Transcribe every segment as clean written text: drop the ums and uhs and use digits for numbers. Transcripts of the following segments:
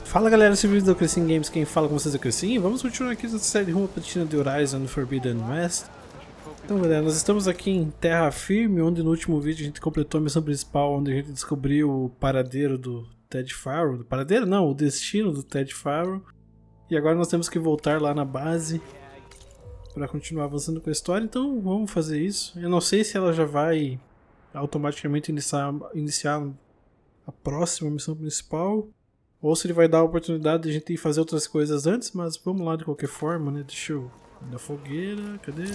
Fala galera, esse vídeo do Crescim Games, quem fala com vocês é o Crescim. Vamos continuar aqui nessa série Rumo, Platina de Horizon, Forbidden West. Então galera, nós estamos aqui em terra firme, onde no último vídeo a gente completou a missão principal, onde a gente descobriu o paradeiro do Ted Farrow. O paradeiro não, o destino do Ted Farrow. E agora nós temos que voltar lá na base para continuar avançando com a história, então vamos fazer isso. Eu não sei se ela já vai automaticamente iniciar a próxima missão principal, ou se ele vai dar a oportunidade de a gente ir fazer outras coisas antes, mas vamos lá de qualquer forma, né? Deixa eu ir na fogueira, cadê?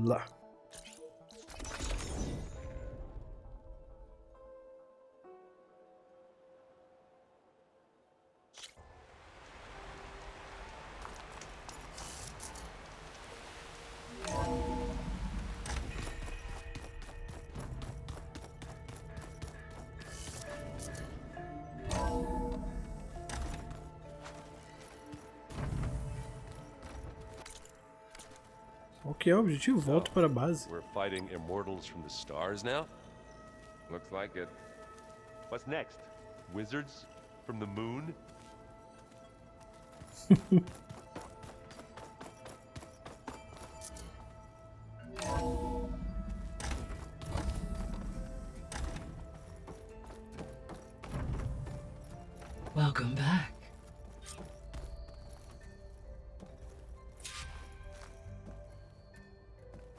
Lá. Qual que é o objetivo? Volto para a base. We're fighting immortals from the stars now? Looks like it. What's next? Wizards from the moon? Welcome back.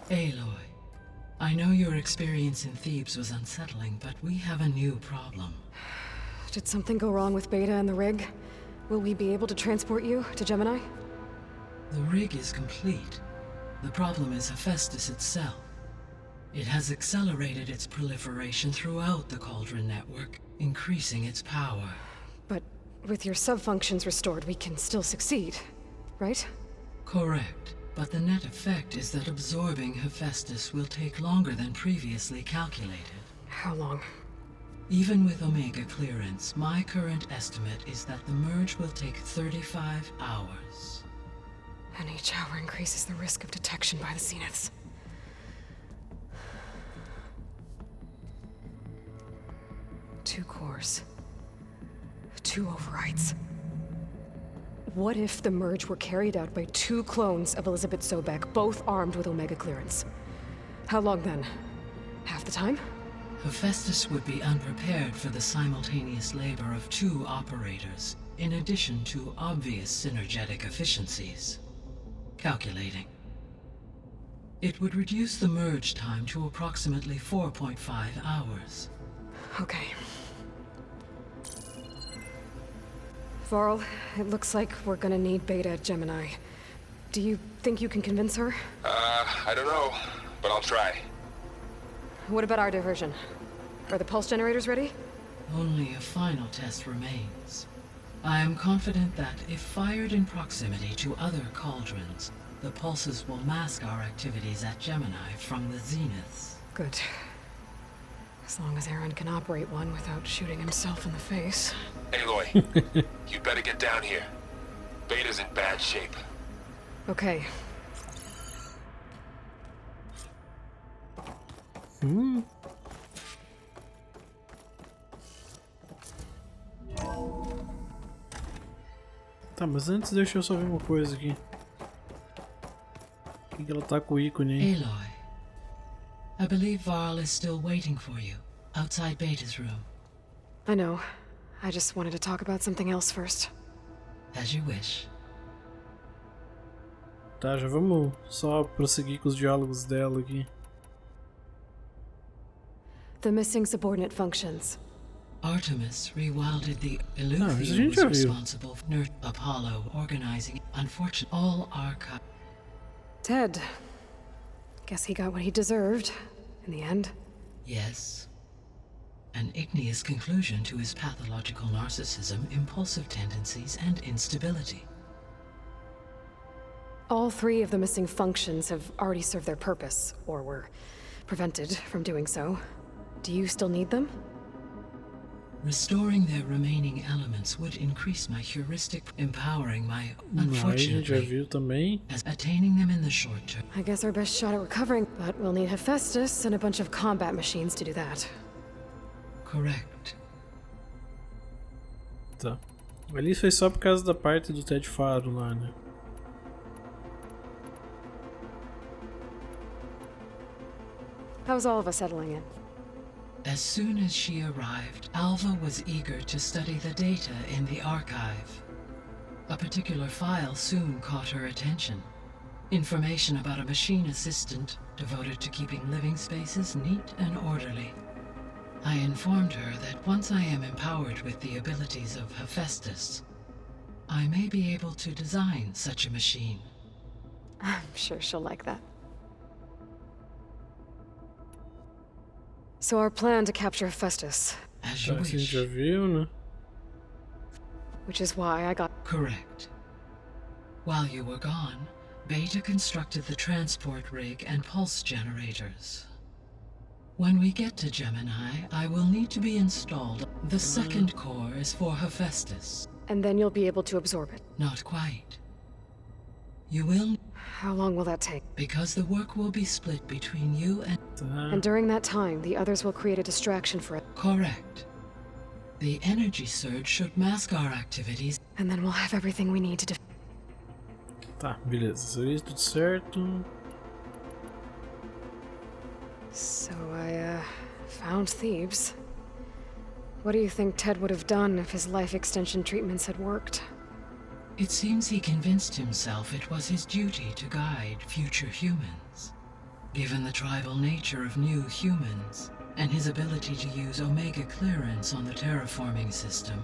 Aloy, I know your experience in Thebes was unsettling, but we have a new problem. Did something go wrong with Beta and the rig? Will we be able to transport you to Gemini? The rig is complete. The problem is Hephaestus itself. It has accelerated its proliferation throughout the Cauldron network, increasing its power. But with your sub-functions restored, we can still succeed, right? Correct. But the net effect is that absorbing Hephaestus will take longer than previously calculated. How long? Even with Omega clearance, my current estimate is that the merge will take 35 hours. And each hour increases the risk of detection by the Zeniths. Two cores. Two overrides. What if the merge were carried out by two clones of Elizabeth Sobek, both armed with Omega clearance? How long then? Half the time? Hephaestus would be unprepared for the simultaneous labor of two operators, in addition to obvious synergetic efficiencies. Calculating. It would reduce the merge time to approximately 4.5 hours. Okay. Varl, it looks like we're gonna need Beta at Gemini. Do you think you can convince her? I don't know, but I'll try. What about our diversion? Are the pulse generators ready? Only a final test remains. I am confident that if fired in proximity to other cauldrons, the pulses will mask our activities at Gemini from the Zeniths. Good. As long as Aaron can operate one without shooting himself in the face. Aloy, you better get down here. Beta's in bad shape. Okay. Tá, mas antes deixa eu só ver uma coisa aqui. Por que ela tá com o ícone aí? Aloy, I believe Varl is still waiting for you, outside Beta's room. I know. I just wanted to talk about something else first. As you wish. Tá, já vamos só prosseguir com os diálogos dela aqui. The missing subordinate functions. Artemis rewilded the isso a Eleutheran gente já was viu. responsible for Apollo organizing. Unfortunately, all archive. Ted. Guess he got what he deserved, in the end. Yes. An igneous conclusion to his pathological narcissism, impulsive tendencies, and instability. All three of the missing functions have already served their purpose, or were prevented from doing so. Do you still need them? Restoring their remaining elements would increase my heuristic, empowering my, Aí a gente já unfortunately, viu também. as attaining them in the short term. I guess our best shot at recovering, but we'll need Hephaestus and a bunch of combat machines to do that. Correct. Tá. Ali foi só por causa da parte do Ted Faro lá, né? How's all of us settling in? As soon as she arrived, Alva was eager to study the data in the archive. A particular file soon caught her attention. Information about a machine assistant devoted to keeping living spaces neat and orderly. I informed her that once I am empowered with the abilities of Hephaestus, I may be able to design such a machine. I'm sure she'll like that. So our plan to capture Hephaestus, As you Tá, assim a gente wish. já viu, né? which is why I got... Correct. While you were gone, Beta constructed the transport rig and pulse generators. When we get to Gemini, I will need to be installed. The second core is for Hephaestus. And then you'll be able to absorb it. Not quite. You will, How long will that take? because the work will be split between you and... Tá. And during that time, the others will create a distraction for it. Correct. The energy surge should mask our activities. And then we'll have everything we need to Tá, beleza. Isso aí, tudo certo. So I, found Thebes. What do you think Ted would have done if his life extension treatments had worked? It seems he convinced himself it was his duty to guide future humans. Given the tribal nature of new humans, and his ability to use Omega clearance on the terraforming system,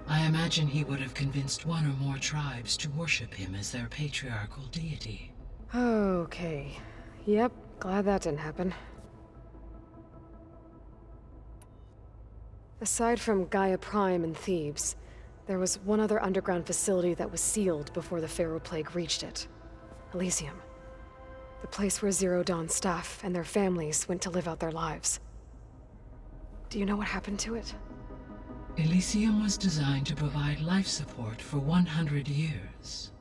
I imagine he would have convinced one or more tribes to worship him as their patriarchal deity. Okay. Yep, glad that didn't happen. Aside from Gaia Prime and Thebes, there was one other underground facility that was sealed before the Pharaoh Plague reached it. Elysium. The place where Zero Dawn staff and their families went to live out their lives. Do you know what happened to it? Elysium was designed to provide life support for 100 years.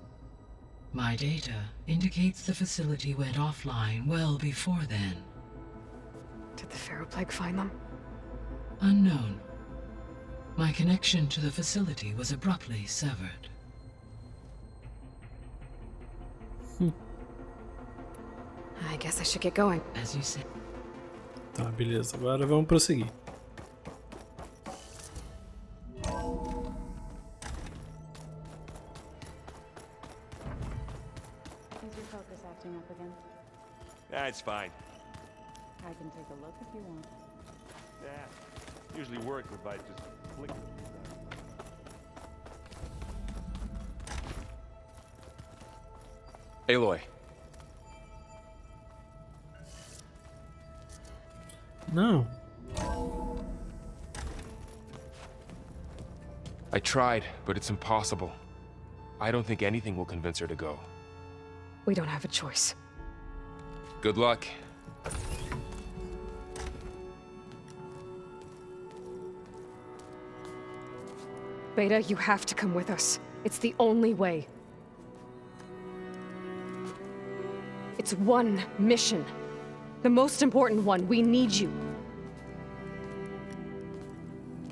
My data indicates the facility went offline well before then. Did the Pharaoh Plague find them? Unknown. My connection to the facility was abruptly severed. I guess I should get going. As you said, Tá, beleza. Agora vamos prosseguir. Is your focus acting up again? It's fine. I can take a look if you want. Yeah. Usually work if I just flick it. Aloy, Não. I tried, but it's impossible. I don't think anything will convince her to go. We don't have a choice. Good luck. Beta, you have to come with us. It's the only way. It's one mission. The most important one. We need you.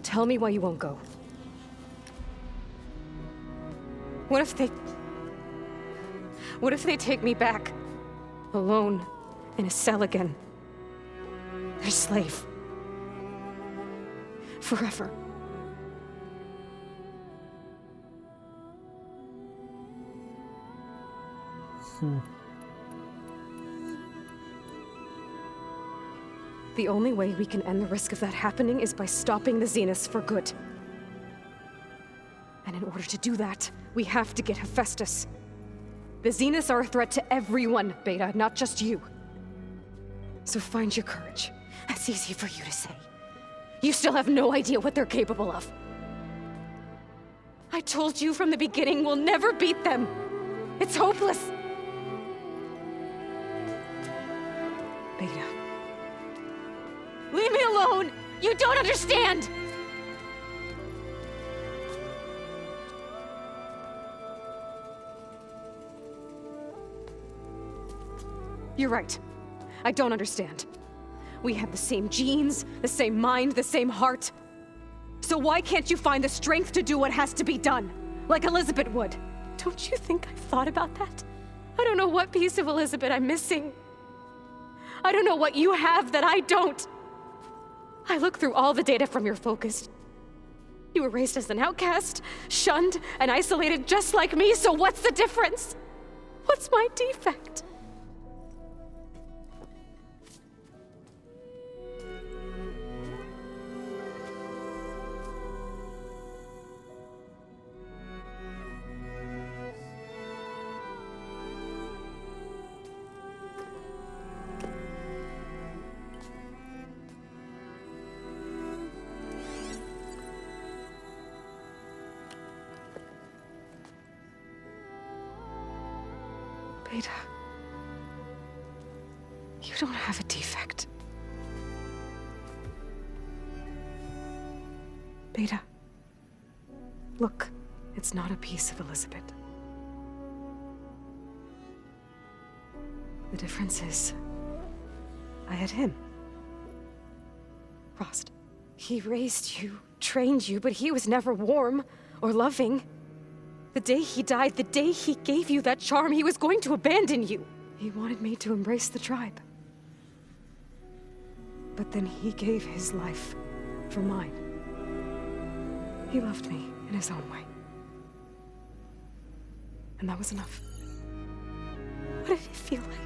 Tell me why you won't go. What if they take me back? Alone, in a cell again. Their slave. Forever. The only way we can end the risk of that happening is by stopping the Zeniths for good. And in order to do that, we have to get Hephaestus. The Zeniths are a threat to everyone, Beta, not just you. So find your courage. That's easy for you to say. You still have no idea what they're capable of. I told you from the beginning we'll never beat them. It's hopeless. Beta. Leave me alone! You don't understand! You're right. I don't understand. We have the same genes, the same mind, the same heart. So why can't you find the strength to do what has to be done? Like Elizabeth would. Don't you think I've thought about that? I don't know what piece of Elizabeth I'm missing. I don't know what you have that I don't. I look through all the data from your focus. You were raised as an outcast, shunned, and isolated just like me, so what's the difference? What's my defect? Beta, you don't have a defect. Beta, look, it's not a piece of Elizabeth. The difference is, I had him. Frost. He raised you, trained you, but he was never warm or loving. The day he died, the day he gave you that charm, he was going to abandon you. He wanted me to embrace the tribe. But then he gave his life for mine. He loved me in his own way. And that was enough. What did it feel like?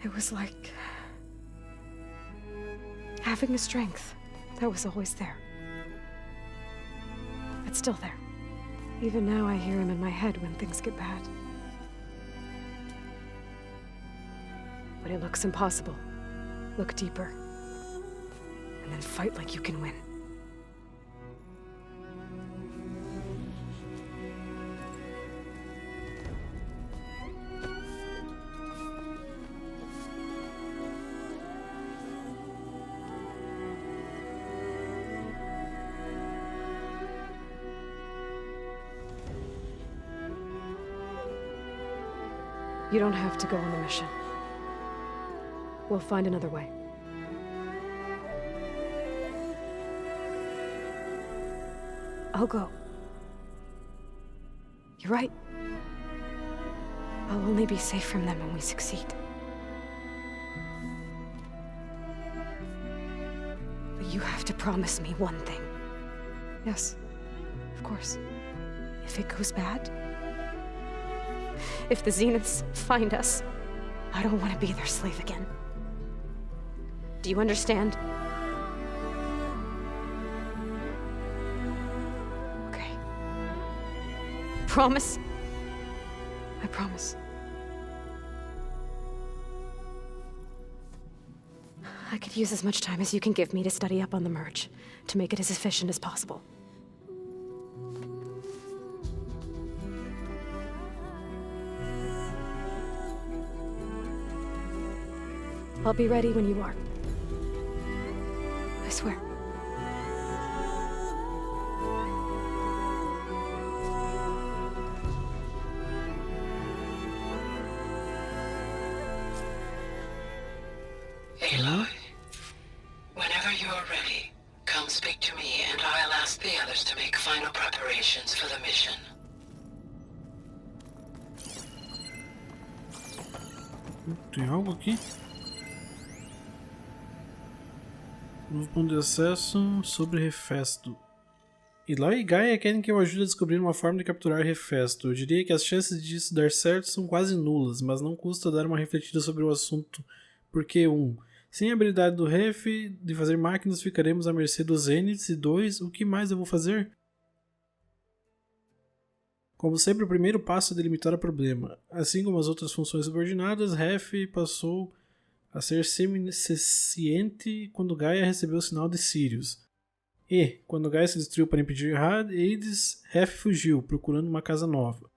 It was like having a strength that was always there. It's still there. Even now I hear him in my head when things get bad. When it looks impossible, look deeper. And then fight like you can win. You don't have to go on the mission. We'll find another way. I'll go. You're right. I'll only be safe from them when we succeed. But you have to promise me one thing. Yes, of course. If it goes bad, if the Zeniths find us, I don't want to be their slave again. Do you understand? Okay. Promise? I promise. I could use as much time as you can give me to study up on the merge, to make it as efficient as possible. I'll be ready when you are. I swear. Aloy, whenever you're ready, come speak to me and I'll ask the others to make final preparations for the mission. Tem algo aqui? Novo ponto de acesso sobre Refesto. Eloy e Gaia querem que eu ajude a descobrir uma forma de capturar Refesto. Eu diria que as chances disso dar certo são quase nulas, mas não custa dar uma refletida sobre o assunto, porque 1. Sem a habilidade do Ref de fazer máquinas ficaremos à mercê dos Zeniths, e 2. O que mais eu vou fazer? Como sempre, o primeiro passo é delimitar o problema. Assim como as outras funções subordinadas, Ref passou a ser semi-ciente quando Gaia recebeu o sinal de Sirius. E, quando Gaia se destruiu para impedir Hades, Ref fugiu, procurando uma casa nova.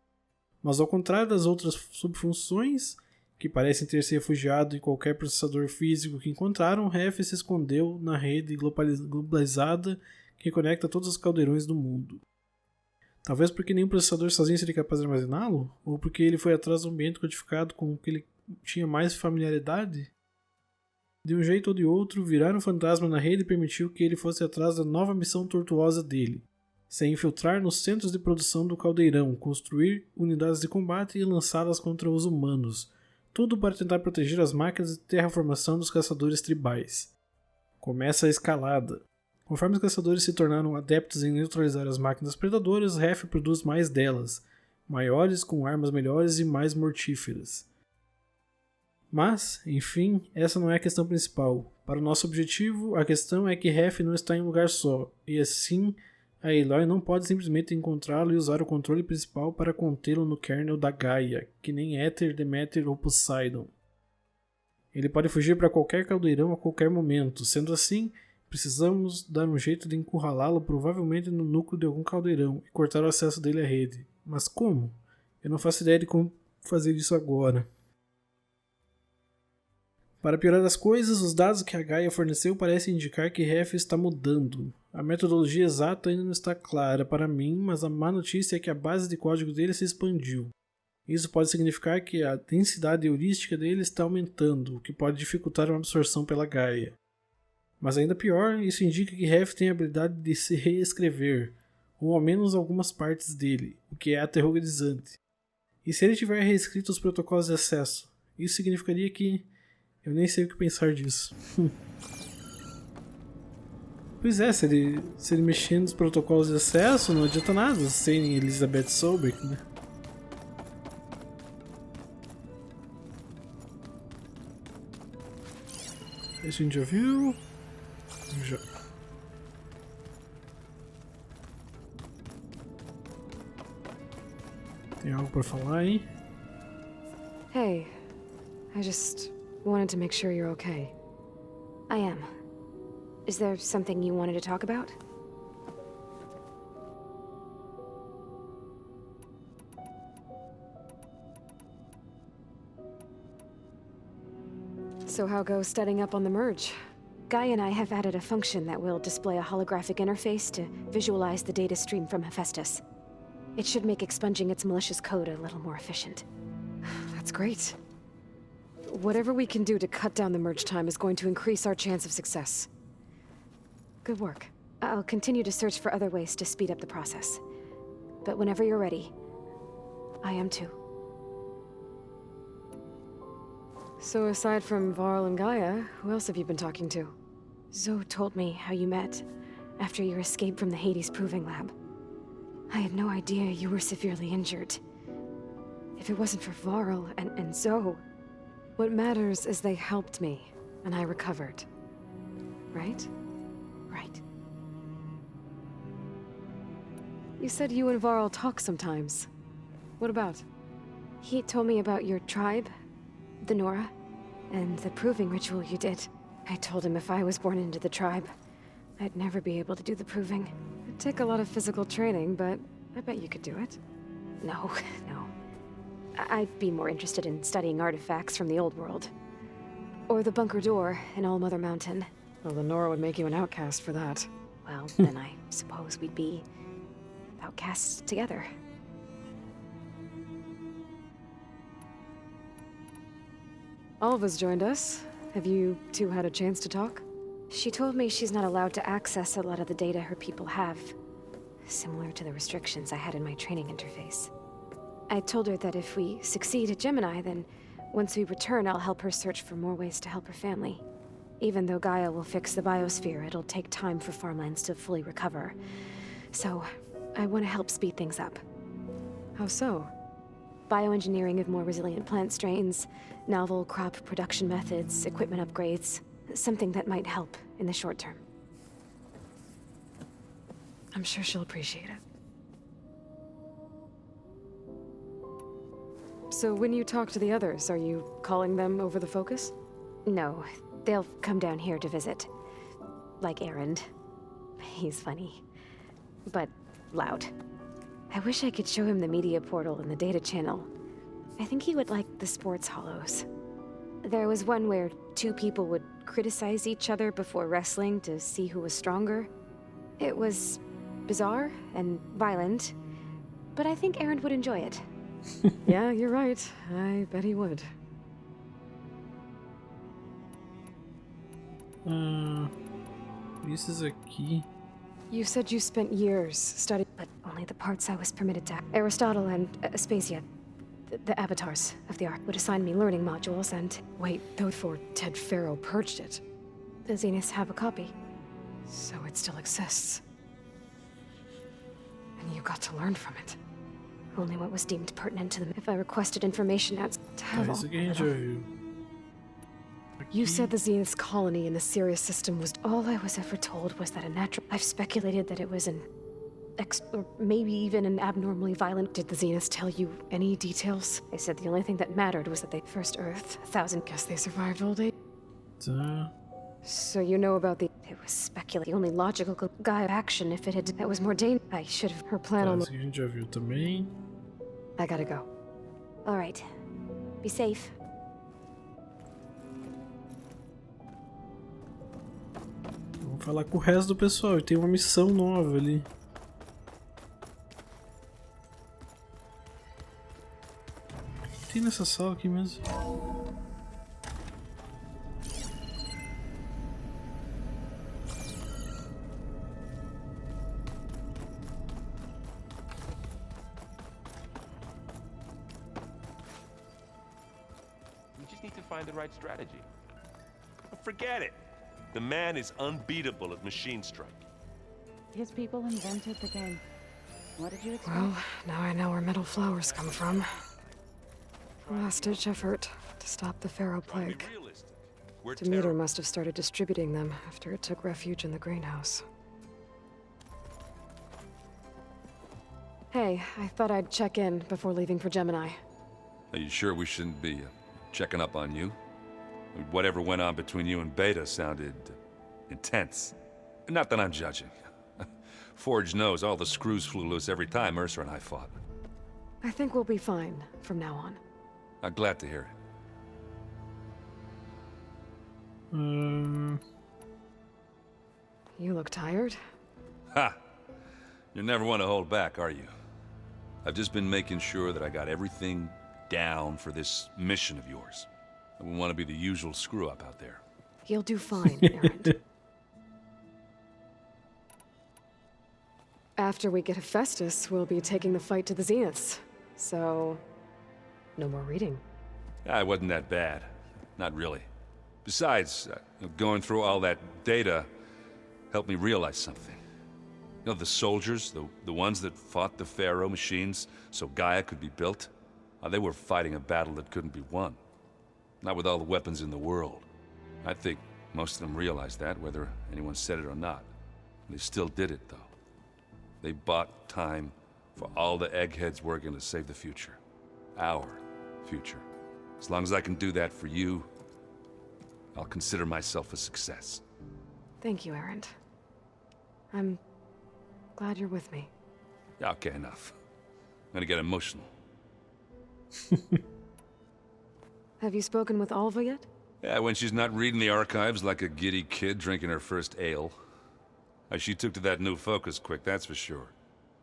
Mas ao contrário das outras subfunções, que parecem ter se refugiado em qualquer processador físico que encontraram, Ref se escondeu na rede globalizada que conecta todos os caldeirões do mundo. Talvez porque nenhum processador sozinho seria capaz de armazená-lo? Ou porque ele foi atrás do ambiente codificado com o que ele tinha mais familiaridade? De um jeito ou de outro, virar um fantasma na rede permitiu que ele fosse atrás da nova missão tortuosa dele: se infiltrar nos centros de produção do caldeirão, construir unidades de combate e lançá-las contra os humanos, tudo para tentar proteger as máquinas de terraformação dos caçadores tribais. Começa a escalada. Conforme os caçadores se tornaram adeptos em neutralizar as máquinas predadoras, Ref produz mais delas, maiores, com armas melhores e mais mortíferas. Mas, enfim, essa não é a questão principal. Para o nosso objetivo, a questão é que Ref não está em um lugar só, e assim, a Aloy não pode simplesmente encontrá-lo e usar o controle principal para contê-lo no kernel da Gaia, que nem Éter, Deméter ou Poseidon. Ele pode fugir para qualquer caldeirão a qualquer momento. Sendo assim, precisamos dar um jeito de encurralá-lo provavelmente no núcleo de algum caldeirão e cortar o acesso dele à rede. Mas como? Eu não faço ideia de como fazer isso agora. Para piorar as coisas, os dados que a Gaia forneceu parecem indicar que Ref está mudando. A metodologia exata ainda não está clara para mim, mas a má notícia é que a base de código dele se expandiu. Isso pode significar que a densidade heurística dele está aumentando, o que pode dificultar uma absorção pela Gaia. Mas ainda pior, isso indica que Ref tem a habilidade de se reescrever, ou ao menos algumas partes dele, o que é aterrorizante. E se ele tiver reescrito os protocolos de acesso? Isso significaria que... eu nem sei o que pensar disso. Pois é, se ele mexer nos protocolos de acesso, não adianta nada sem Elizabeth Sobeck, né? A gente já viu? Já. Tem algo pra falar, hein? Hey, I just wanted to make sure you're okay. I am. Is there something you wanted to talk about? So how goes setting up on the merge? Guy and I have added a function that will display a holographic interface to visualize the data stream from Hephaestus. It should make expunging its malicious code a little more efficient. That's great. Whatever we can do to cut down the merge time is going to increase our chance of success. Good work. I'll continue to search for other ways to speed up the process. But whenever you're ready, I am too. So aside from Varl and Gaia, who else have you been talking to? Zoe told me how you met after your escape from the Hades Proving Lab. I had no idea you were severely injured. If it wasn't for Varl and Zoe, what matters is they helped me, and I recovered. Right? Right. You said you and Varl talk sometimes. What about? He told me about your tribe, the Nora, and the proving ritual you did. I told him if I was born into the tribe, I'd never be able to do the proving. It'd take a lot of physical training, but I bet you could do it. No, no. I'd be more interested in studying artifacts from the old world. Or the bunker door in All Mother Mountain. Well, the Nora would make you an outcast for that. Well, then I suppose we'd be outcasts together. Alva's joined us. Have you two had a chance to talk? She told me she's not allowed to access a lot of the data her people have. Similar to the restrictions I had in my training interface. I told her that if we succeed at Gemini, then once we return, I'll help her search for more ways to help her family. Even though Gaia will fix the biosphere, it'll take time for farmlands to fully recover. So, I want to help speed things up. How so? Bioengineering of more resilient plant strains, novel crop production methods, equipment upgrades. Something that might help in the short term. I'm sure she'll appreciate it. So when you talk to the others, are you calling them over the focus? No, they'll come down here to visit. Like Erend. He's funny. But loud. I wish I could show him the media portal and the data channel. I think he would like the sports hollows. There was one where two people would criticize each other before wrestling to see who was stronger. It was bizarre and violent, but I think Aaron would enjoy it. Yeah, you're right. I bet he would. Isso aqui. You said you spent years studying, But only the parts I was permitted to. Aristotle and Aspasia, the avatars of the art, would assign me learning modules and... Wait, though before Ted Farrow purged it. The Zeniths have a copy. So it still exists. And you got to learn from it. Only what was deemed pertinent to them. If I requested information out to have Isso all... aqui a gente já viu. You said the Zenith's colony in the Sirius system was... All I was ever told was that a natural... I've speculated that it was an... or maybe even an abnormally violent... Did the Zeniths tell you any details? They said the only thing that mattered was that they first Earth, 1,000... Guess they survived old age. Tá. So you know about the... It was speculated. The only logical guy of action if it had... That was more dangerous. I should have... Her plan Tá, on isso aqui a gente já viu também. I gotta go. All right. Be safe. Vamos falar com o resto do pessoal. E tem uma missão nova ali. O que tem nessa sala aqui mesmo? We just need to find the right strategy. Forget it. The man is unbeatable at machine strike. His people invented the game. What did you expect? Well, now I know where metal flowers come from. Last-ditch effort to stop the Pharaoh Be plague. realistic. We're Demeter terrible. must have started distributing them after it took refuge in the greenhouse. Hey, I thought I'd check in before leaving for Gemini. Are you sure we shouldn't be checking up on you? Whatever went on between you and Beta sounded intense. Not that I'm judging. Forge knows all the screws flew loose every time Mercer and I fought. I think we'll be fine from now on. I'm glad to hear it. You look tired. Ha! You never want to hold back, are you? I've just been making sure that I got everything down for this mission of yours. I wouldn't want to be the usual screw-up out there. You'll do fine, Aaron. After we get Hephaestus, we'll be taking the fight to the Zeniths. So, no more reading. It wasn't that bad. Not really. Besides, going through all that data helped me realize something. You know, the soldiers, the ones that fought the Pharaoh machines so Gaia could be built, they were fighting a battle that couldn't be won. Not with all the weapons in the world. I think most of them realized that, whether anyone said it or not. They still did it, though. They bought time for all the eggheads working to save the future. Our future. As long as I can do that for you, I'll consider myself a success. Thank you, Aaron. I'm glad you're with me. Yeah, okay, enough. I'm gonna get emotional. Have you spoken with Alva yet? Yeah, when she's not reading the archives like a giddy kid drinking her first ale. She took to that new focus quick, that's for sure.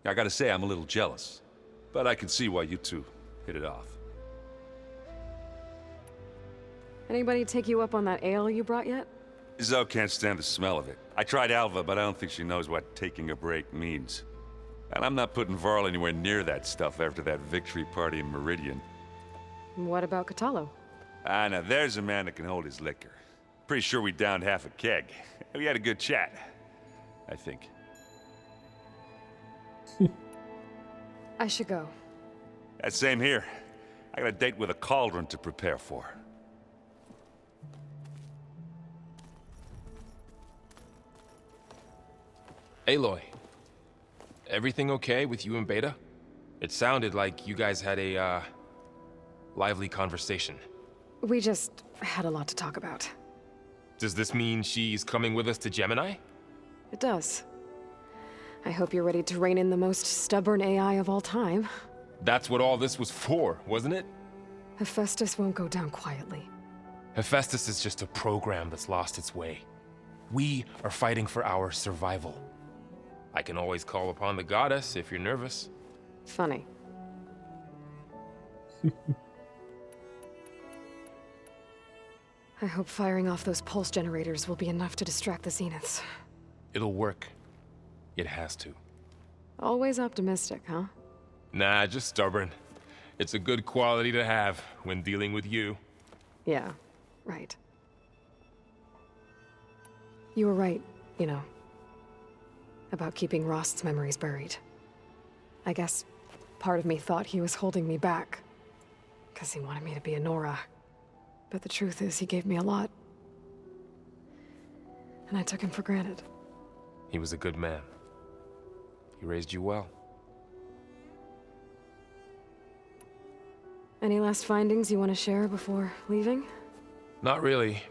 I gotta say, I'm a little jealous. But I can see why you two hit it off. Anybody take you up on that ale you brought yet? Zoe can't stand the smell of it. I tried Alva, but I don't think she knows what taking a break means. And I'm not putting Varl anywhere near that stuff after that victory party in Meridian. What about Catalo? Now there's a man that can hold his liquor. Pretty sure we downed half a keg. We had a good chat, I think. I should go. Same here. I got a date with a cauldron to prepare for. Aloy, everything okay with you and Beta? It sounded like you guys had a, lively conversation. We just had a lot to talk about. Does this mean she's coming with us to Gemini? It does. I hope you're ready to rein in the most stubborn AI of all time. That's what all this was for, wasn't it? Hephaestus won't go down quietly. Hephaestus is just a program that's lost its way. We are fighting for our survival. I can always call upon the goddess if you're nervous. Funny. I hope firing off those pulse generators will be enough to distract the Zeniths. It'll work. It has to. Always optimistic, huh? Nah, just stubborn. It's a good quality to have when dealing with you. Yeah, right. You were right, you know, about keeping Rost's memories buried. I guess part of me thought he was holding me back, because he wanted me to be a Nora. But the truth is, he gave me a lot. And I took him for granted. He was a good man. He raised you well. Any last findings you want to share before leaving? Not really.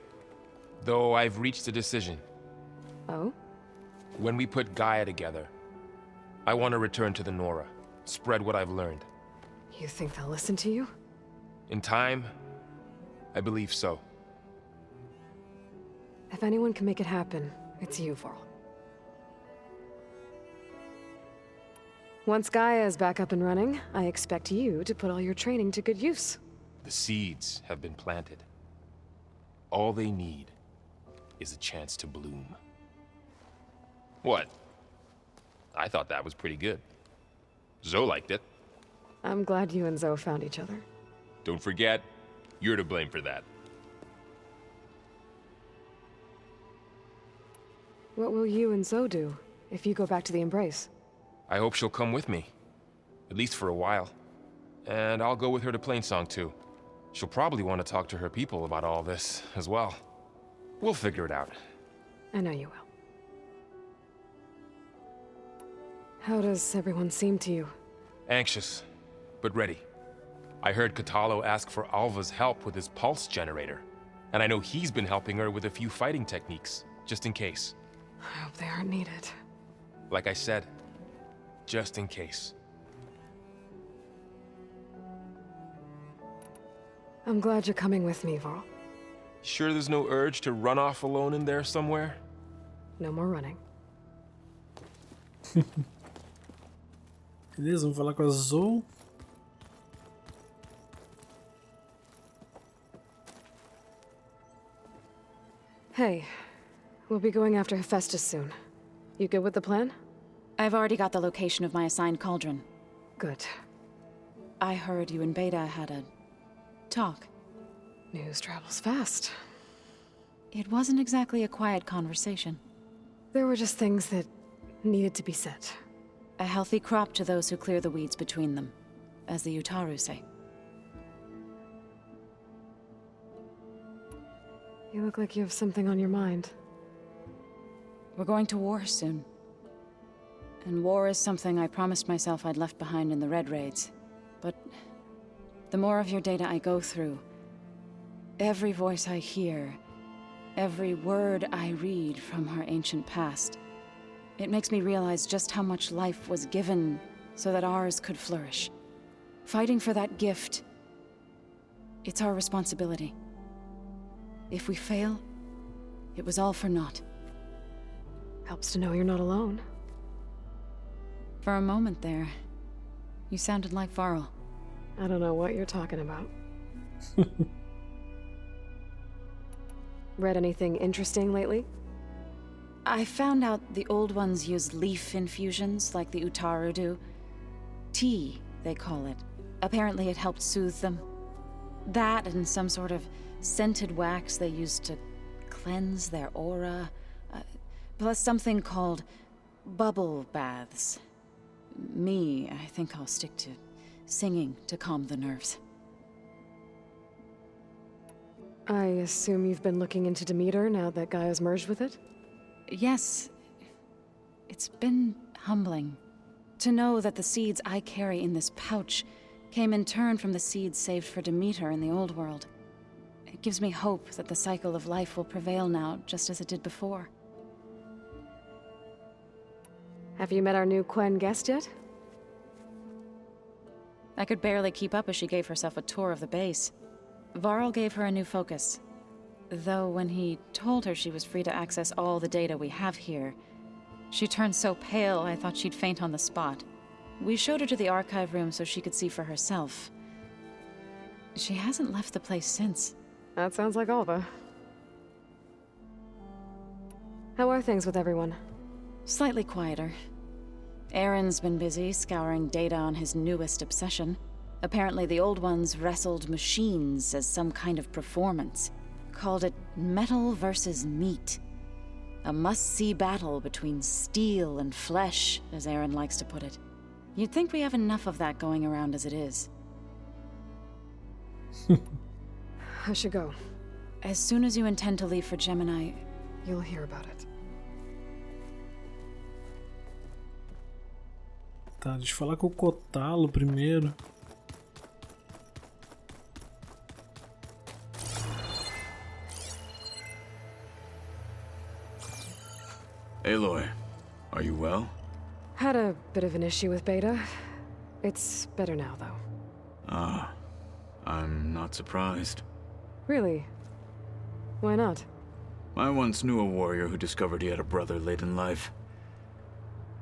Though I've reached a decision. Oh? When we put Gaia together, I want to return to the Nora. Spread what I've learned. You think they'll listen to you? In time, I believe so. If anyone can make it happen, it's you, Varl. Once Gaia is back up and running, I expect you to put all your training to good use. The seeds have been planted. All they need is a chance to bloom. What? I thought that was pretty good. Zoe liked it. I'm glad you and Zoe found each other. Don't forget, you're to blame for that. What will you and Zoe do if you go back to the Embrace? I hope she'll come with me. At least for a while. And I'll go with her to Plainsong too. She'll probably want to talk to her people about all this as well. We'll figure it out. I know you will. How does everyone seem to you? Anxious, but ready. I heard Katalo ask for Alva's help with his pulse generator. And I know he's been helping her with a few fighting techniques, just in case. I hope they aren't needed. Like I said, just in case. I'm glad you're coming with me, Varl. Sure there's no urge to run off alone in there somewhere? No more running. Beleza, vamos falar com a Zoe. Hey, we'll be going after Hephaestus soon. You good with the plan? I've already got the location of my assigned cauldron. Good. I heard you and Beta had a talk. News travels fast. It wasn't exactly a quiet conversation. There were just things that needed to be said. A healthy crop to those who clear the weeds between them, as the Utaru say. You look like you have something on your mind. We're going to war soon. And war is something I promised myself I'd left behind in the Red Raids. But the more of your data I go through, every voice I hear, every word I read from our ancient past, it makes me realize just how much life was given so that ours could flourish. Fighting for that gift, it's our responsibility. If we fail, it was all for naught. Helps to know you're not alone. For a moment there, you sounded like Varl. I don't know what you're talking about. Read anything interesting lately? I found out the old ones use leaf infusions like the Utaru do. Tea, they call it. Apparently it helped soothe them. That and some sort of scented wax they used to cleanse their aura. Plus something called bubble baths. I think I'll stick to singing to calm the nerves. I assume you've been looking into Demeter now that Gaia's merged with it? Yes. It's been humbling to know that the seeds I carry in this pouch came in turn from the seeds saved for Demeter in the old world. It gives me hope that the cycle of life will prevail now, just as it did before. Have you met our new Quen guest yet? I could barely keep up as she gave herself a tour of the base. Varl gave her a new focus. Though when he told her she was free to access all the data we have here, she turned so pale I thought she'd faint on the spot. We showed her to the archive room so she could see for herself. She hasn't left the place since. That sounds like Alva. How are things with everyone? Slightly quieter. Aaron's been busy scouring data on his newest obsession. Apparently the old ones wrestled machines as some kind of performance. Called it metal versus meat. A must-see battle between steel and flesh, as Aaron likes to put it. You'd think we have enough of that going around as it is. I should go. As soon as you intend to leave for Gemini, you'll hear about it. Tá, deixa eu falar com o Cotalo primeiro. Aloy, are you well? Had a bit of an issue with Beta. It's better now, though. Ah, I'm not surprised. Really? Why not? I once knew a warrior who discovered he had a brother late in life.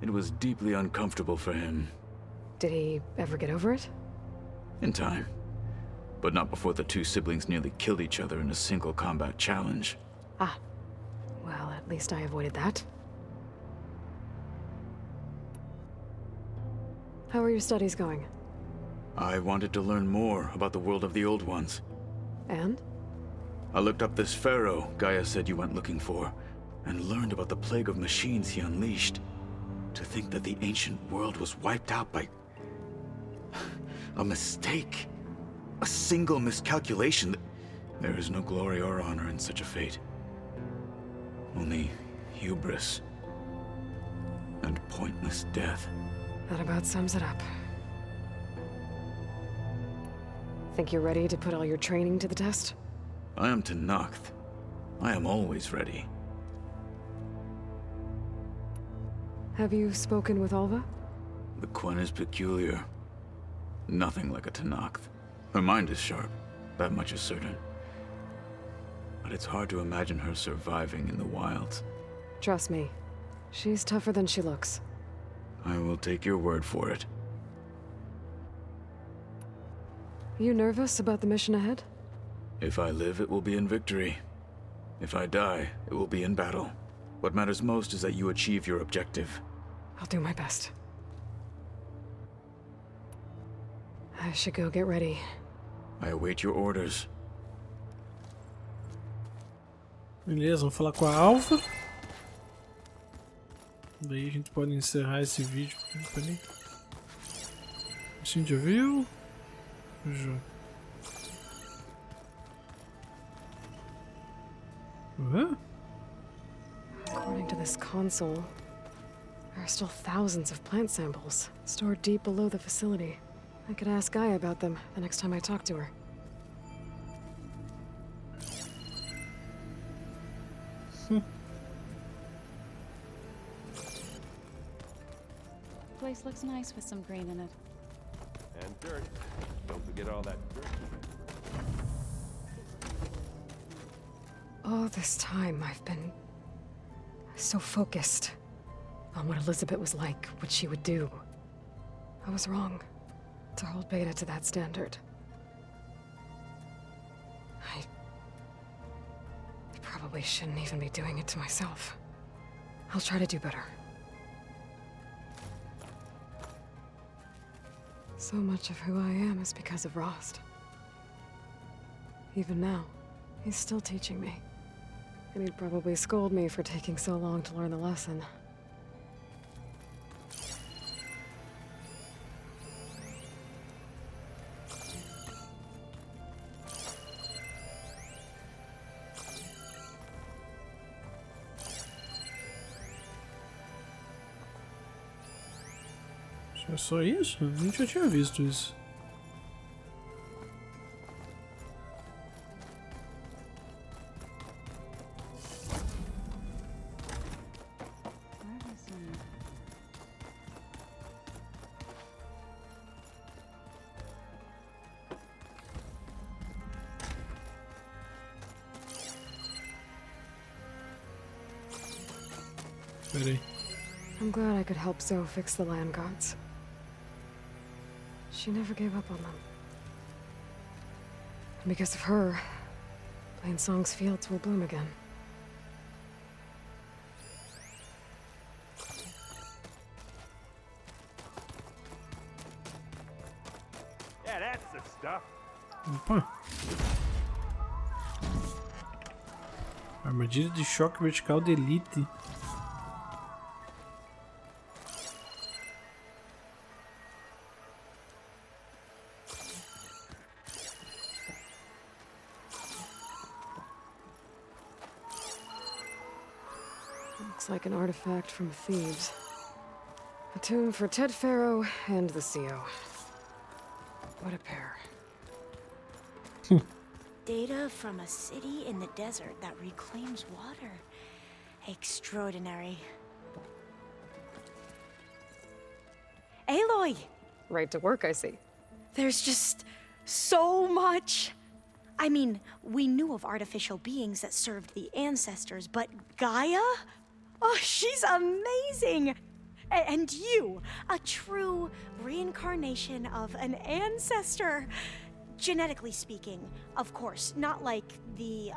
It was deeply uncomfortable for him. Did he ever get over it? In time. But not before the two siblings nearly killed each other in a single combat challenge. Ah. Well, at least I avoided that. How are your studies going? I wanted to learn more about the world of the Old Ones. And? I looked up this pharaoh Gaia said you went looking for, and learned about the plague of machines he unleashed. To think that the ancient world was wiped out by a mistake. A single miscalculation. There is no glory or honor in such a fate. Only hubris and pointless death. That about sums it up. Think you're ready to put all your training to the test? I am Tenakth. I am always ready. Have you spoken with Alva? The Quen is peculiar. Nothing like a Tenakth. Her mind is sharp, that much is certain. But it's hard to imagine her surviving in the wilds. Trust me, she's tougher than she looks. I will take your word for it. You nervous about the mission ahead? If I live, it will be in victory. If I die, it will be in battle. What matters most is that you achieve your objective. I'll do my best. I should go get ready. I await your orders. Beleza, vamos falar com a Alva. Daí a gente pode encerrar esse vídeo. Peraí. A gente já viu? Já. Ué? According to this console, there are still thousands of plant samples stored deep below the facility. I could ask Gaia about them the next time I talk to her. Place looks nice with some green in it. And dirt. Don't forget all that dirt. All this time, I've been so focused on what Elizabeth was like, what she would do. I was wrong to hold Beta to that standard. I probably shouldn't even be doing it to myself. I'll try to do better. So much of who I am is because of Rost. Even now, he's still teaching me. And he'd probably scold me for taking so long to learn the lesson. É só isso? A gente já tinha visto isso. Peraí. I'm glad I could help Zoe fix the land gods. She never gave up on them. And because of her, Plainsong's fields will bloom again. Yeah, that's the stuff. Opa. Armadilha de choque vertical de elite. Looks like an artifact from Thebes. A tomb for Ted Pharaoh and the CO. What a pair. Data from a city in the desert that reclaims water. Extraordinary. Aloy! Right to work, I see. There's just so much. I mean, we knew of artificial beings that served the ancestors, but Gaia? Oh, she's amazing! And you, a true reincarnation of an ancestor. Genetically speaking, of course, not like the,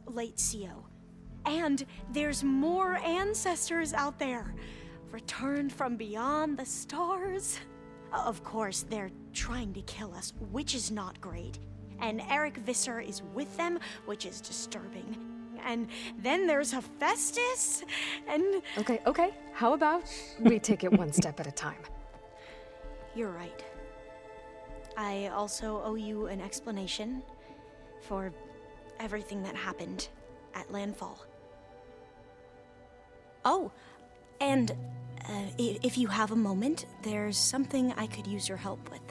late CO. And there's more ancestors out there, returned from beyond the stars. Of course, they're trying to kill us, which is not great. And Eric Visser is with them, which is disturbing. And then there's Hephaestus, and... Okay. How about we take it one step at a time? You're right. I also owe you an explanation for everything that happened at landfall. Oh, and if you have a moment, there's something I could use your help with.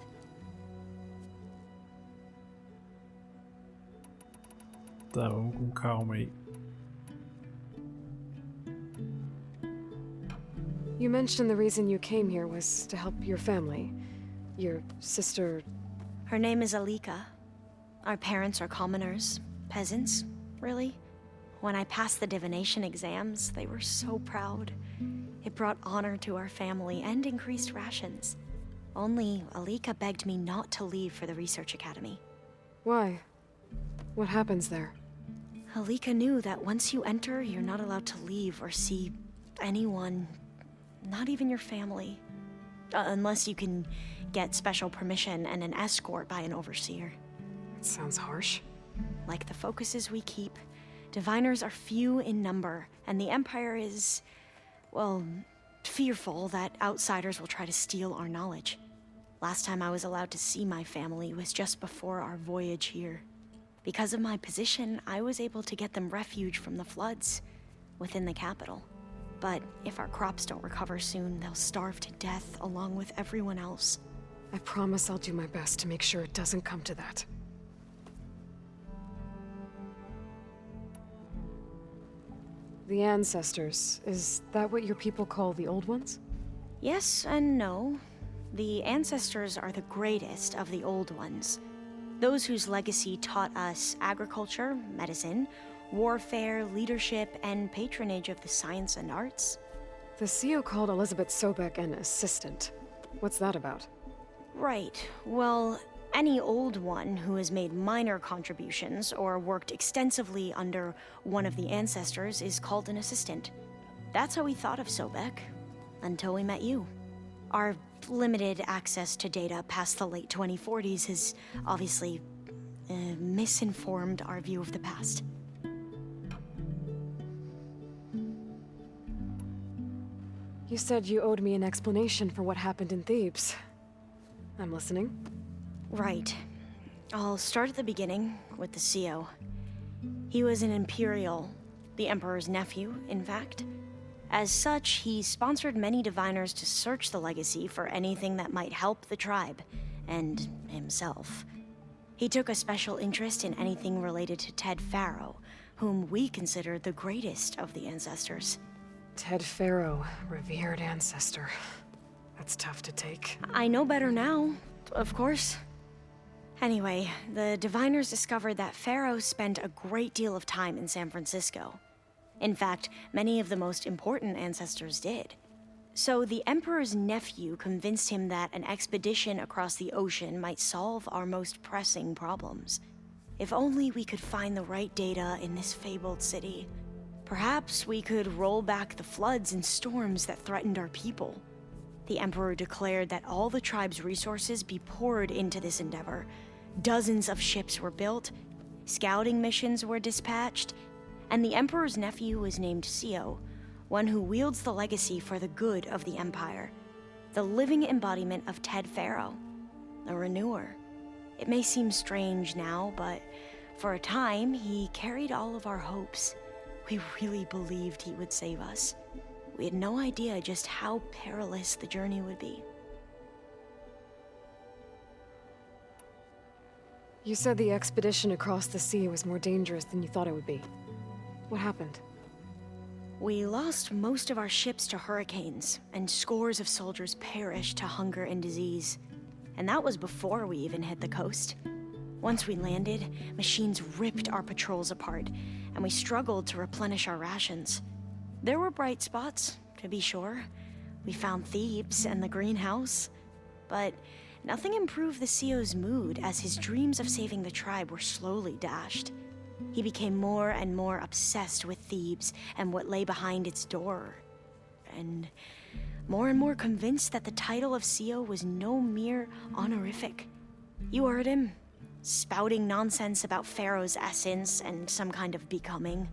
Tá, vamos com calma aí. You mentioned the reason you came here was to help your family. Your sister... Her name is Alika. Our parents are commoners. Peasants, really. When I passed the divination exams, they were so proud. It brought honor to our family and increased rations. Only Alika begged me not to leave for the research academy. Why? What happens there? Alika knew that once you enter, you're not allowed to leave or see anyone, not even your family. Unless you can get special permission and an escort by an overseer. That sounds harsh. Like the focuses we keep, diviners are few in number, and the Empire is, well, fearful that outsiders will try to steal our knowledge. Last time I was allowed to see my family was just before our voyage here. Because of my position, I was able to get them refuge from the floods within the capital. But if our crops don't recover soon, they'll starve to death along with everyone else. I promise I'll do my best to make sure it doesn't come to that. The ancestors, is that what your people call the old ones? Yes and no. The ancestors are the greatest of the old ones. Those whose legacy taught us agriculture, medicine, warfare, leadership, and patronage of the science and arts. The CO called Elizabeth Sobek an assistant. What's that about? Right. Well, any old one who has made minor contributions or worked extensively under one of the ancestors is called an assistant. That's how we thought of Sobek, until we met you. Our limited access to data past the late 2040s has obviously misinformed our view of the past. You said you owed me an explanation for what happened in Thebes. I'm listening. Right. I'll start at the beginning with the CO. He was an Imperial, the Emperor's nephew, in fact. As such, he sponsored many diviners to search the legacy for anything that might help the tribe, and himself. He took a special interest in anything related to Ted Pharaoh, whom we consider the greatest of the ancestors. Ted Pharaoh, revered ancestor. That's tough to take. I know better now, of course. Anyway, the diviners discovered that Pharaoh spent a great deal of time in San Francisco. In fact, many of the most important ancestors did. So the Emperor's nephew convinced him that an expedition across the ocean might solve our most pressing problems. If only we could find the right data in this fabled city. Perhaps we could roll back the floods and storms that threatened our people. The Emperor declared that all the tribe's resources be poured into this endeavor. Dozens of ships were built, scouting missions were dispatched, and the Emperor's nephew was named Sio, one who wields the legacy for the good of the Empire. The living embodiment of Ted Faro, a renewer. It may seem strange now, but for a time, he carried all of our hopes. We really believed he would save us. We had no idea just how perilous the journey would be. You said the expedition across the sea was more dangerous than you thought it would be. What happened? We lost most of our ships to hurricanes, and scores of soldiers perished to hunger and disease. And that was before we even hit the coast. Once we landed, machines ripped our patrols apart, and we struggled to replenish our rations. There were bright spots, to be sure. We found Thebes and the greenhouse. But nothing improved the CEO's mood as his dreams of saving the tribe were slowly dashed. He became more and more obsessed with Thebes and what lay behind its door. And more convinced that the title of CEO was no mere honorific. You heard him, spouting nonsense about Pharaoh's essence and some kind of becoming.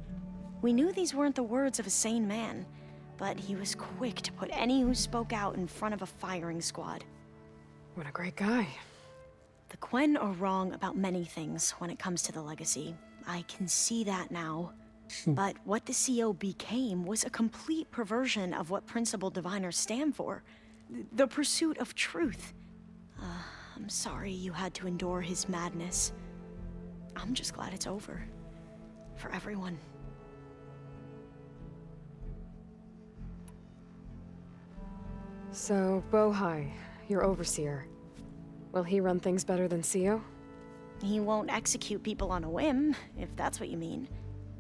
We knew these weren't the words of a sane man, but he was quick to put any who spoke out in front of a firing squad. What a great guy. The Quen are wrong about many things when it comes to the legacy. I can see that now. But what the CO became was a complete perversion of what principled diviners stand for. The pursuit of truth. I'm sorry you had to endure his madness. I'm just glad it's over. For everyone. So, Bohai, your overseer. Will he run things better than CEO? He won't execute people on a whim, if that's what you mean.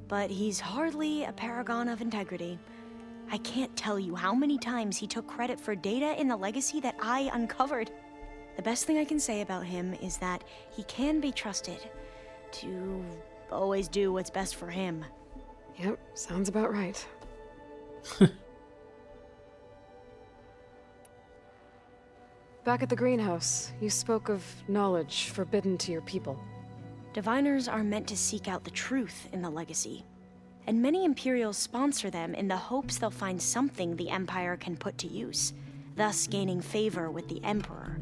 But he's hardly a paragon of integrity. I can't tell you how many times he took credit for data in the legacy that I uncovered. The best thing I can say about him is that he can be trusted to always do what's best for him. Yep, sounds about right. Back at the greenhouse, you spoke of knowledge forbidden to your people. Diviners are meant to seek out the truth in the legacy, and many Imperials sponsor them in the hopes they'll find something the Empire can put to use, thus gaining favor with the Emperor.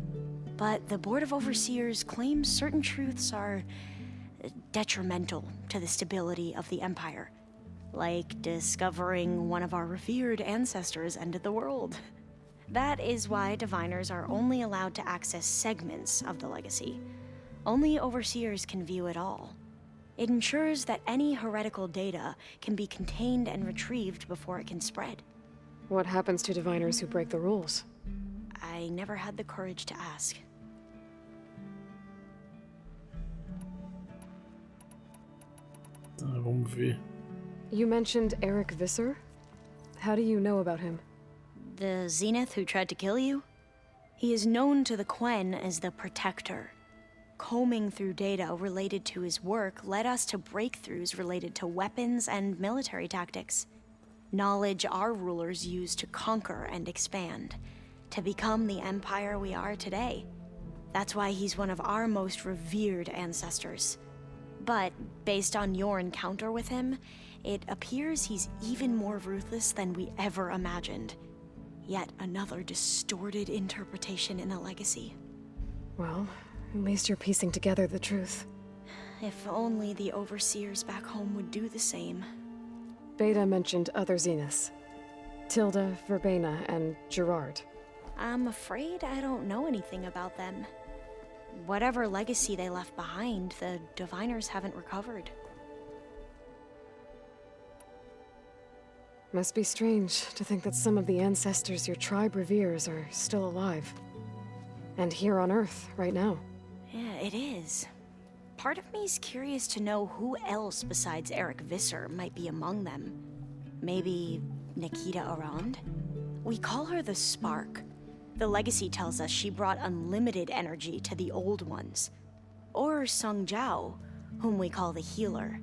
But the Board of Overseers claims certain truths are detrimental to the stability of the Empire, like discovering one of our revered ancestors ended the world. That is why diviners are only allowed to access segments of the legacy. Only overseers can view it all. It ensures that any heretical data can be contained and retrieved before it can spread. What happens to diviners who break the rules? I never had the courage to ask. Vamos ver. You mentioned Eric Visser? How do you know about him? The Zenith who tried to kill you? He is known to the Quen as the Protector. Combing through data related to his work led us to breakthroughs related to weapons and military tactics. Knowledge our rulers used to conquer and expand, to become the empire we are today. That's why he's one of our most revered ancestors. But based on your encounter with him, it appears he's even more ruthless than we ever imagined. Yet another distorted interpretation in the legacy. Well, at least you're piecing together the truth. If only the overseers back home would do the same. Beta mentioned other Zeniths. Tilda, Verbena, and Gerard. I'm afraid I don't know anything about them. Whatever legacy they left behind, the diviners haven't recovered. Must be strange to think that some of the ancestors your tribe reveres are still alive. And here on Earth, right now. Yeah, it is. Part of me's curious to know who else besides Eric Visser might be among them. Maybe Nikita Arand? We call her the Spark. The legacy tells us she brought unlimited energy to the old ones. Or Sung Jiao, whom we call the Healer.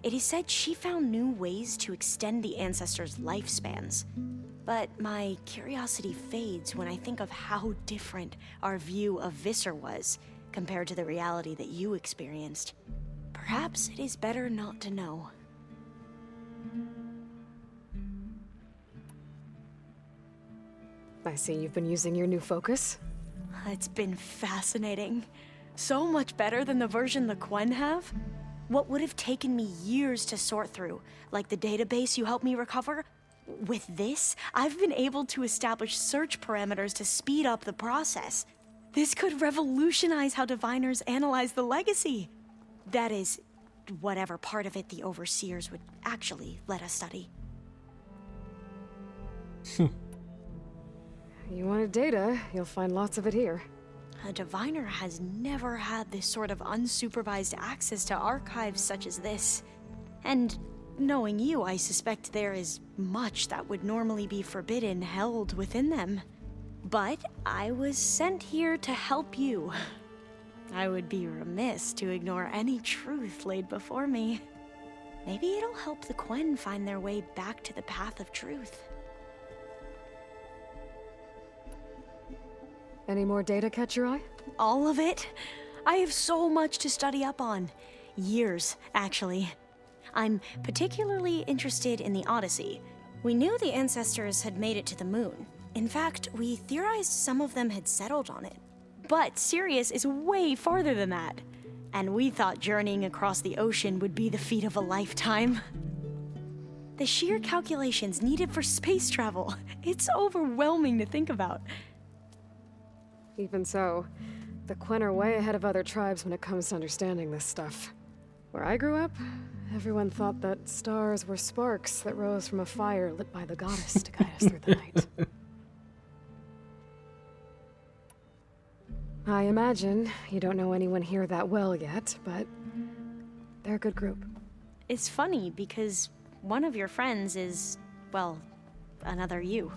It is said she found new ways to extend the ancestors' lifespans. But my curiosity fades when I think of how different our view of Visser was compared to the reality that you experienced. Perhaps it is better not to know. I see you've been using your new focus. It's been fascinating. So much better than the version the Quen have. What would have taken me years to sort through, like the database you helped me recover, with this, I've been able to establish search parameters to speed up the process. This could revolutionize how diviners analyze the legacy. That is, whatever part of it the overseers would actually let us study. You wanted data, you'll find lots of it here. A diviner has never had this sort of unsupervised access to archives such as this. And knowing you, I suspect there is much that would normally be forbidden held within them. But I was sent here to help you. I would be remiss to ignore any truth laid before me. Maybe it'll help the Quen find their way back to the path of truth. Any more data catch your eye? All of it? I have so much to study up on. Years, actually. I'm particularly interested in the Odyssey. We knew the ancestors had made it to the moon. In fact, we theorized some of them had settled on it. But Sirius is way farther than that. And we thought journeying across the ocean would be the feat of a lifetime. The sheer calculations needed for space travel, it's overwhelming to think about. Even so, the Quen are way ahead of other tribes when it comes to understanding this stuff. Where I grew up, everyone thought that stars were sparks that rose from a fire lit by the goddess to guide us through the night. I imagine you don't know anyone here that well yet, but they're a good group. It's funny because one of your friends is, well, another you.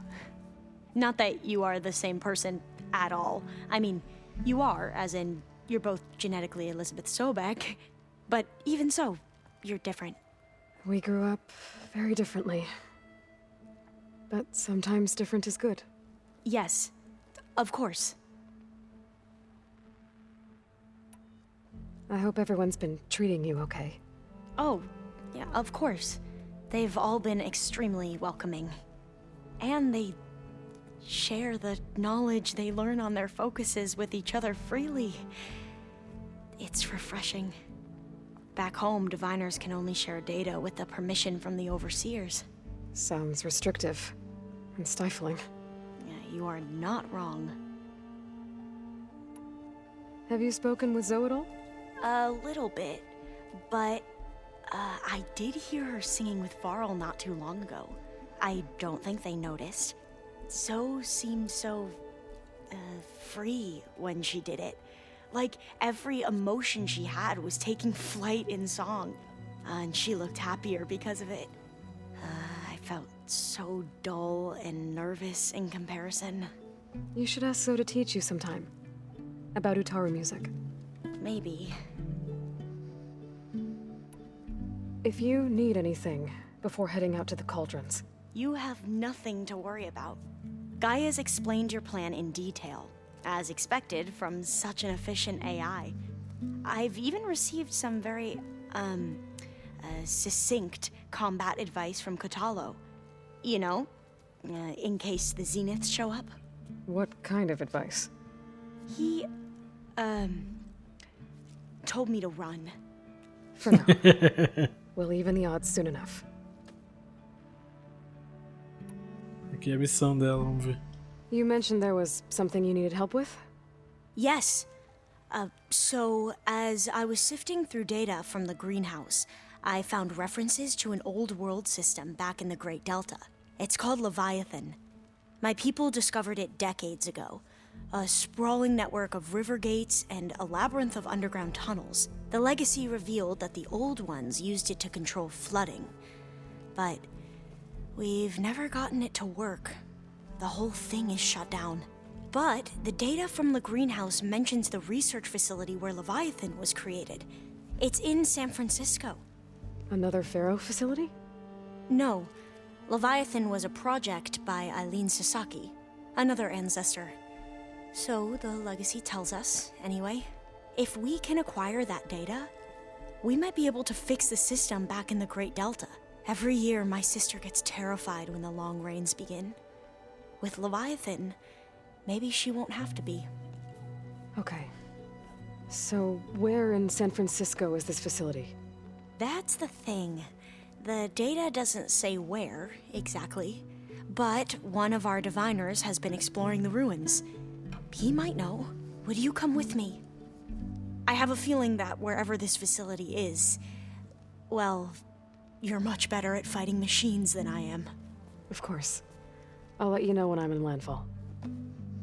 Not that you are the same person at all. I mean, you are, as in, you're both genetically Elizabeth Sobek, but even so, you're different. We grew up very differently. But sometimes different is good. Yes, of course. I hope everyone's been treating you okay. Oh, yeah, of course. They've all been extremely welcoming. And they share the knowledge they learn on their focuses with each other freely. It's refreshing. Back home, diviners can only share data with the permission from the overseers. Sounds restrictive and stifling. Yeah, you are not wrong. Have you spoken with Zoe at all? A little bit, but I did hear her singing with Varl not too long ago. I don't think they noticed. Zoe seemed so free when she did it. Like every emotion she had was taking flight in song. And she looked happier because of it. I felt so dull and nervous in comparison. You should ask Zoe to teach you sometime. About Utaru music. Maybe. If you need anything before heading out to the cauldrons. You have nothing to worry about. Gaia's explained your plan in detail, as expected from such an efficient AI. I've even received some very, succinct combat advice from Kotalo. You know, in case the Zeniths show up. What kind of advice? He, told me to run. For now. We'll even the odds soon enough. Aqui é a missão dela, vamos ver. You mentioned there was something you needed help with? Yes. So, as I was sifting through data from the greenhouse, I found references to an old world system back in the Great Delta. It's called Leviathan. My people discovered it decades ago. A sprawling network of river gates and a labyrinth of underground tunnels. The legacy revealed that the old ones used it to control flooding. But we've never gotten it to work. the whole thing is shut down. But the data from the greenhouse mentions the research facility where Leviathan was created. It's in San Francisco. Another Pharaoh facility? No. Leviathan was a project by Eileen Sasaki, another ancestor. So the legacy tells us, anyway, if we can acquire that data, we might be able to fix the system back in the Great Delta. Every year, my sister gets terrified when the long rains begin. With Leviathan, maybe she won't have to be. Okay. So, where in San Francisco is this facility? That's the thing. The data doesn't say where, exactly. But one of our diviners has been exploring the ruins. He might know. Would you come with me? I have a feeling that wherever this facility is, well, you're much better at fighting machines than I am. Of course. I'll let you know when I'm in landfall.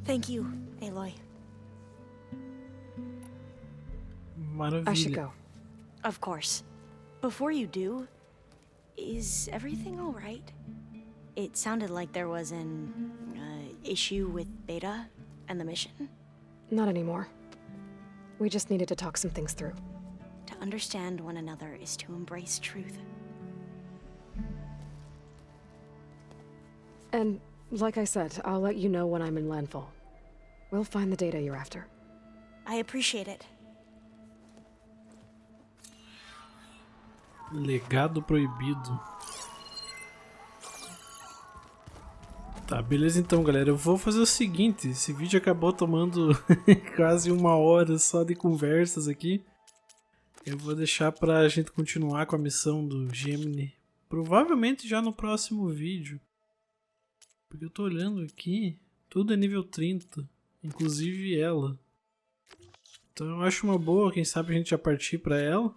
Thank you, Aloy. Maravilha. I should go. Of course. Before you do, is everything all right? It sounded like there was an issue with Beta and the mission. Not anymore. We just needed to talk some things through. To understand one another is to embrace truth. And, like I said, I'll let you know when I'm in landfall. We'll find the data you're after. I appreciate it. Legado proibido. Tá, beleza então, galera. Eu vou fazer o seguinte. Esse vídeo acabou tomando quase 1 hora só de conversas aqui. Eu vou deixar pra gente continuar com a missão do Gemini. Provavelmente já no próximo vídeo. Porque eu tô olhando aqui. Tudo é nível 30. Inclusive ela. Então eu acho uma boa, quem sabe a gente já partir pra ela.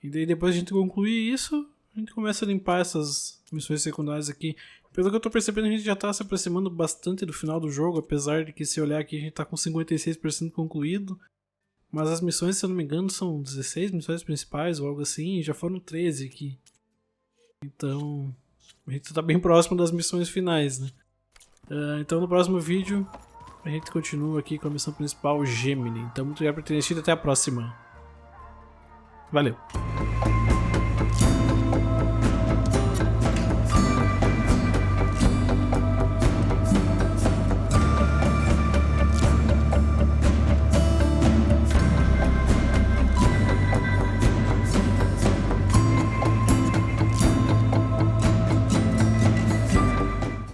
E daí depois a gente concluir isso, a gente começa a limpar essas missões secundárias aqui. Pelo que eu tô percebendo, a gente já tá se aproximando bastante do final do jogo, apesar de que se olhar aqui a gente tá com 56% concluído. Mas as missões, se eu não me engano, são 16 missões principais ou algo assim, e já foram 13 aqui. Então, a gente tá bem próximo das missões finais, né? Então no próximo vídeo a gente continua aqui com a missão principal, Gemini. Então muito obrigado por terem assistido, até a próxima. Valeu!